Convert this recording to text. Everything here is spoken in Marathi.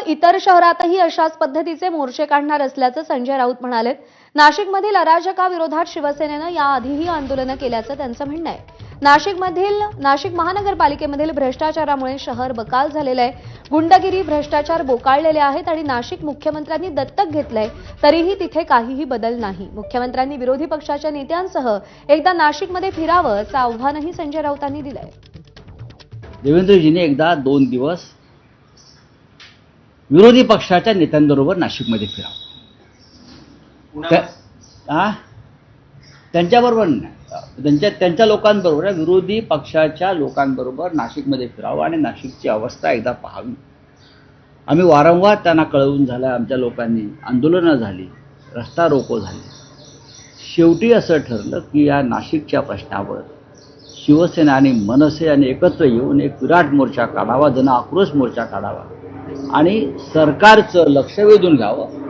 इतर शहरातही अशाच पद्धतीचे मोर्चे काढणार असल्याचं संजय राऊत म्हणाले। नाशिकमधील अराजकाविरोधात शिवसेनेनं याआधीही आंदोलनं केल्याचं त्यांचं म्हणणं आहे। नाशिक महानगरपालिकेमधील भ्रष्टाचारामुळे शहर बकाल झालेलं आहे। गुंडगिरी, भ्रष्टाचार बोकाळलेले आहेत आणि नाशिक मुख्यमंत्र्यांनी दत्तक घेतलंय, तरीही तिथे काहीही बदल नाही। मुख्यमंत्र्यांनी विरोधी पक्षाच्या नेत्यांसह एकदा नाशिकमध्ये फिरावं असं आव्हानही संजय राऊतांनी दिलंय। देवेंद्रजींनी एकदा 2 दिवस विरोधी पक्षाच्या नेत्यांबरोबर नाशिकमध्ये फिरावं। त्यांच्याबरोबर नाही, त्यांच्या लोकांबरोबर, विरोधी पक्षाच्या लोकांबरोबर नाशिकमध्ये फिरावं आणि नाशिकची अवस्था एकदा पाहावी। आम्ही वारंवार त्यांना कळवून झालं, आमच्या लोकांनी आंदोलनं झाली, रस्ता रोको झाले। शेवटी असं ठरलं की या नाशिकच्या प्रश्नावर शिवसेना आणि मनसे यांनी एकत्र येऊन एक विराट मोर्चा काढावा, जन आक्रोश मोर्चा काढावा आणि सरकारचं लक्ष वेधून घ्यावं।